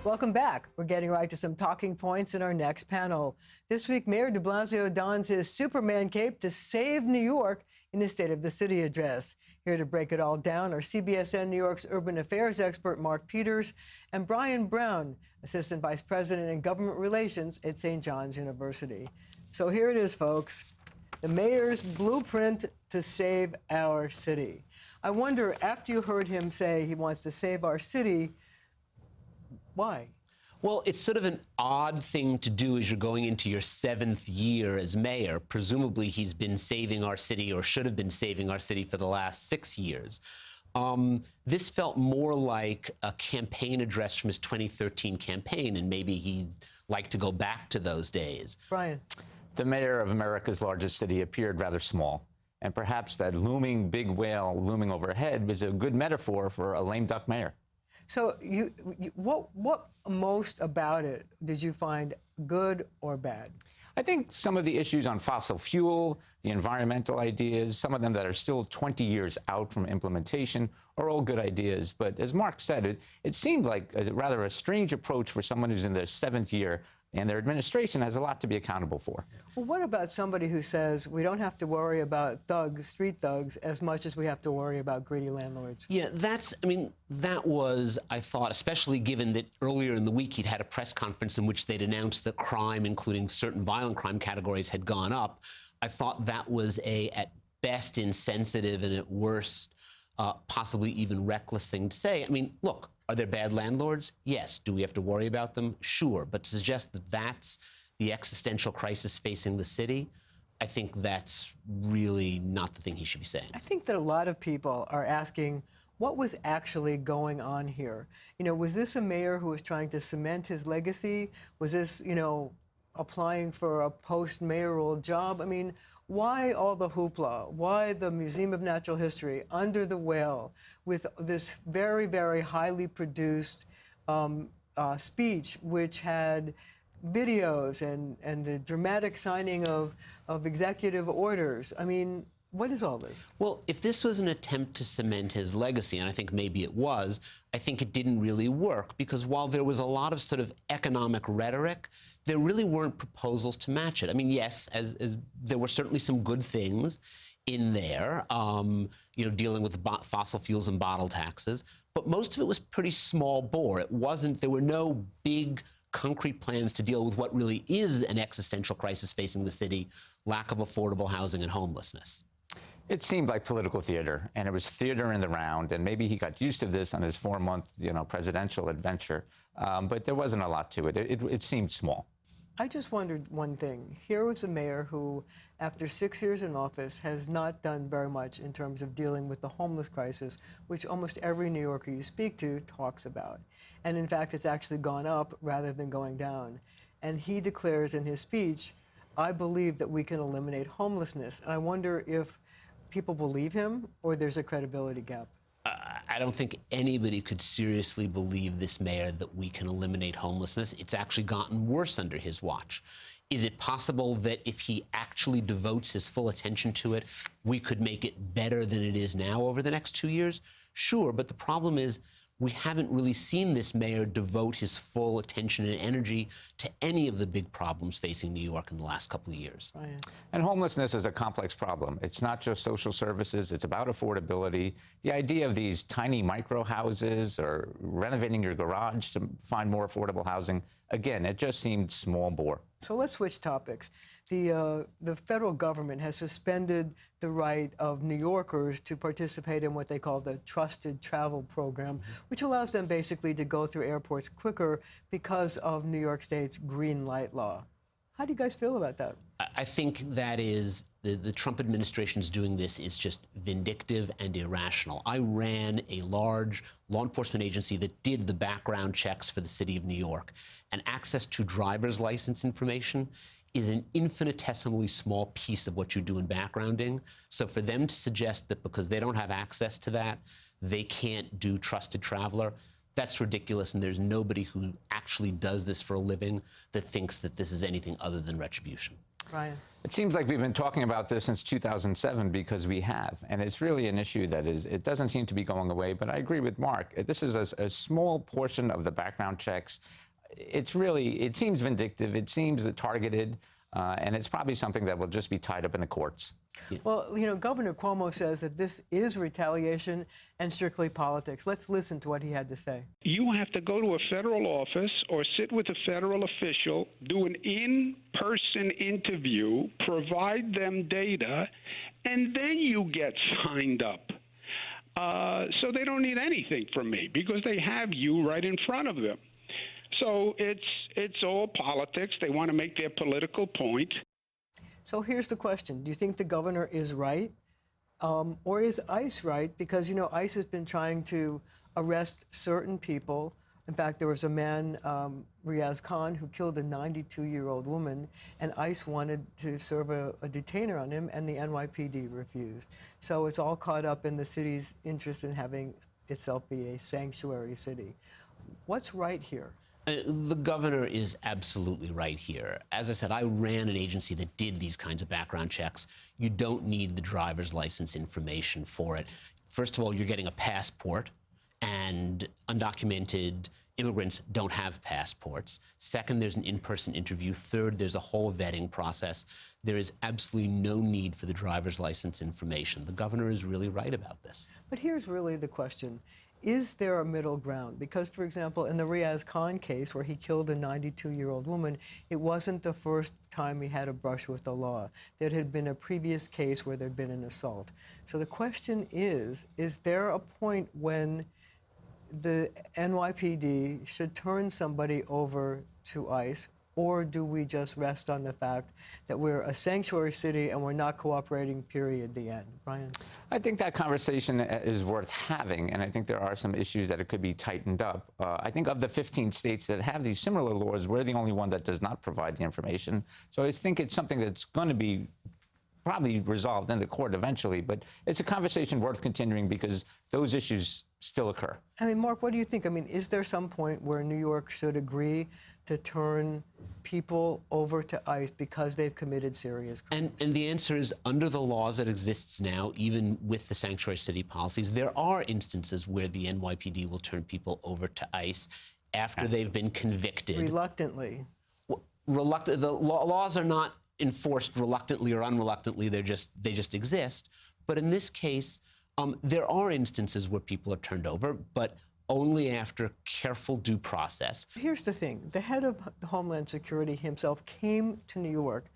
Welcome back. We're getting right to some talking points in our next panel. This week, Mayor de Blasio dons his Superman cape to save New York in his State of the City address. Here to break it all down are CBSN New York's urban affairs expert Mark Peters and Browne, Assistant Vice President in Government Relations at St. John's University. So here it is, folks. The mayor's blueprint to save our city. I wonder, after you heard him say he wants to save our city, why? Well, it's sort of an odd thing to do as you're going into your 7th year as mayor. Presumably, he's been saving our city, or should have been saving our city, for the last 6 years. This felt more like a campaign address from his 2013 campaign, and maybe he'd like to go back to those days. Brian. The mayor of America's largest city appeared rather small, and perhaps that looming big whale looming overhead was a good metaphor for a lame duck mayor. So what most about it did you find good or bad? I think some of the issues on fossil fuel, the environmental ideas, some of them that are still 20 years out from implementation, are all good ideas. But as Mark said, it seemed like rather a strange approach for someone who's in their 7th year, and their administration has a lot to be accountable for. Well, what about somebody who says we don't have to worry about thugs, street thugs, as much as we have to worry about greedy landlords? Yeah, that was, I thought, especially given that earlier in the week he'd had a press conference in which they'd announced that crime, including certain violent crime categories, had gone up. I thought that was at best, insensitive, and at worst, possibly even reckless thing to say. I mean, look, are there bad landlords? Yes. Do we have to worry about them? Sure. But to suggest that that's the existential crisis facing the city, I think that's really not the thing he should be saying. I think that a lot of people are asking, what was actually going on here? Was this a mayor who was trying to cement his legacy? Was this, applying for a post-mayoral job? I mean, why all the hoopla? Why the Museum of Natural History under the whale with this very, very highly produced speech, which had videos and the dramatic signing of executive orders? I mean, what is all this? Well, if this was an attempt to cement his legacy, and I think maybe it was, I think it didn't really work, because while there was a lot of sort of economic rhetoric, there really weren't proposals to match it. I mean, yes, as there were certainly some good things in there, dealing with fossil fuels and bottle taxes, but most of it was pretty small bore. There were no big concrete plans to deal with what really is an existential crisis facing the city: lack of affordable housing and homelessness. It seemed like political theater, and it was theater in the round, and maybe he got used to this on his 4-month, presidential adventure, but there wasn't a lot to it. It seemed small. I just wondered one thing. Here was a mayor who, after 6 years in office, has not done very much in terms of dealing with the homeless crisis, which almost every New Yorker you speak to talks about. And in fact, it's actually gone up rather than going down. And he declares in his speech, I believe that we can eliminate homelessness. And I wonder if people believe him or there's a credibility gap. I don't think anybody could seriously believe this mayor that we can eliminate homelessness. It's actually gotten worse under his watch. Is it possible that if he actually devotes his full attention to it, we could make it better than it is now over the next 2 years? Sure, but the problem is we haven't really seen this mayor devote his full attention and energy to any of the big problems facing New York in the last couple of years. Right. And homelessness is a complex problem. It's not just social services. It's about affordability. The idea of these tiny micro houses or renovating your garage to find more affordable housing, again, it just seemed small bore. So let's switch topics. The federal government has suspended the right of New Yorkers to participate in what they call the Trusted Travel Program, which allows them basically to go through airports quicker because of New York State's green light law. How do you guys feel about that? I think that is, the Trump administration's doing this is just vindictive and irrational. I ran a large law enforcement agency that did the background checks for the city of New York, and access to driver's license information is an infinitesimally small piece of what you do in backgrounding. So for them to suggest that because they don't have access to that, they can't do trusted traveler, that's ridiculous, and there's nobody who actually does this for a living that thinks that this is anything other than retribution. Brian. It seems like we've been talking about this since 2007 because we have, and it's really an issue that it doesn't seem to be going away, but I agree with Mark. This is a small portion of the background checks. It seems vindictive, it seems targeted, and it's probably something that will just be tied up in the courts. Well, Governor Cuomo says that this is retaliation and strictly politics. Let's listen to what he had to say. You have to go to a federal office or sit with a federal official, do an in-person interview, provide them data, and then you get signed up. So they don't need anything from me because they have you right in front of them. So it's all politics. They want to make their political point. So here's the question. Do you think the governor is right? Or is ICE right? Because, ICE has been trying to arrest certain people. In fact, there was a man, Riaz Khan, who killed a 92-year-old woman, and ICE wanted to serve a detainer on him, and the NYPD refused. So it's all caught up in the city's interest in having itself be a sanctuary city. What's right here? The governor is absolutely right here. As I said, I ran an agency that did these kinds of background checks. You don't need the driver's license information for it. First of all, you're getting a passport, and undocumented immigrants don't have passports. Second, there's an in-person interview. Third, there's a whole vetting process. There is absolutely no need for the driver's license information. The governor is really right about this. But here's really the question. Is there a middle ground? Because, for example, in the Riaz Khan case, where he killed a 92-year-old woman, it wasn't the first time he had a brush with the law. There had been a previous case where there'd been an assault. So the question is there a point when the NYPD should turn somebody over to ICE, or do we just rest on the fact that we're a sanctuary city and we're not cooperating, period, the end? Brian? I think that conversation is worth having, and I think there are some issues that it could be tightened up. I think of the 15 states that have these similar laws, we're the only one that does not provide the information. So I think it's something that's going to be probably resolved in the court eventually, but it's a conversation worth continuing because those issues still occur. I mean, Mark, what do you think? I mean, is there some point where New York should agree to turn people over to ICE because they've committed serious crimes? And the answer is, under the laws that exists now, even with the sanctuary city policies, there are instances where the NYPD will turn people over to ICE after they've been convicted. Reluctantly. The laws are not enforced reluctantly or unreluctantly. They just exist. But in this case, there are instances where people are turned over, but only after careful due process. Here's the thing. The head of Homeland Security himself came to New York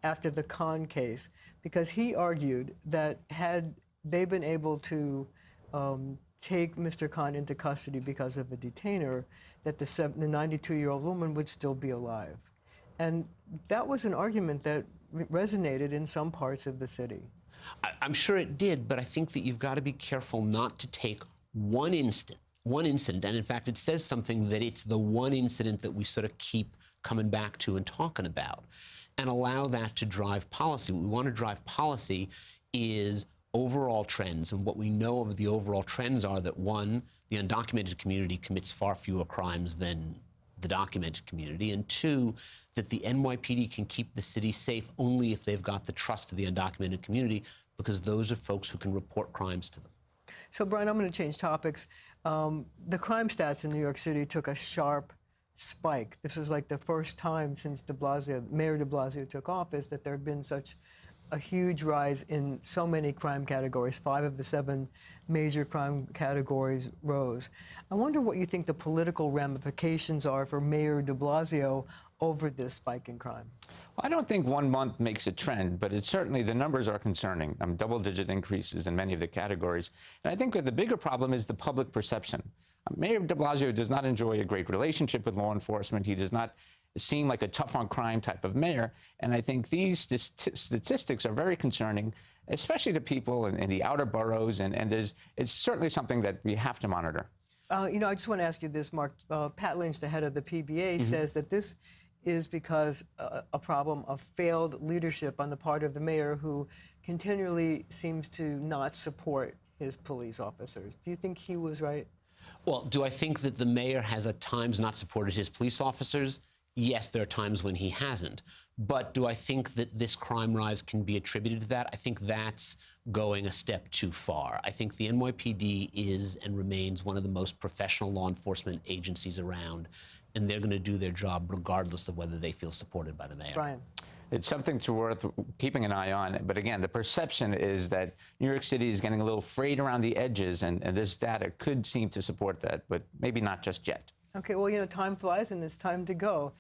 after the Khan case because he argued that had they been able to take Mr. Khan into custody because of a detainer, that the 92-year-old woman would still be alive. And that was an argument that resonated in some parts of the city. I'm sure it did, but I think that you've got to be careful not to take one incident, and in fact, it says something that it's the one incident that we sort of keep coming back to and talking about, and allow that to drive policy. What we want to drive policy is overall trends, and what we know of the overall trends are that, one, the undocumented community commits far fewer crimes than the documented community, and two, that the NYPD can keep the city safe only if they've got the trust of the undocumented community, because those are folks who can report crimes to them. So, Brian, I'm going to change topics. The crime stats in New York City took a sharp spike. This was like the first time since Mayor de Blasio took office that there had been such a huge rise in so many crime categories. 5 of the 7 major crime categories rose. I wonder what you think the political ramifications are for Mayor de Blasio over this spike in crime. Well, I don't think 1 month makes a trend, but it's certainly, the numbers are concerning. Double-digit increases in many of the categories. And I think that the bigger problem is the public perception. Mayor de Blasio does not enjoy a great relationship with law enforcement. He does not seem like a tough-on-crime type of mayor. And I think these statistics are very concerning, especially to people in the outer boroughs. And it's certainly something that we have to monitor. I just want to ask you this, Mark. Pat Lynch, the head of the PBA, says that this is because a problem of failed leadership on the part of the mayor, who continually seems to not support his police officers. Do you think he was right? Well, do I think that the mayor has at times not supported his police officers? Yes, there are times when he hasn't. But do I think that this crime rise can be attributed to that? I think that's going a step too far. I think the NYPD is and remains one of the most professional law enforcement agencies around, and they're going to do their job regardless of whether they feel supported by the mayor. Browne. It's something worth keeping an eye on. But again, the perception is that New York City is getting a little frayed around the edges, and this data could seem to support that, but maybe not just yet. Okay, well, time flies and it's time to go.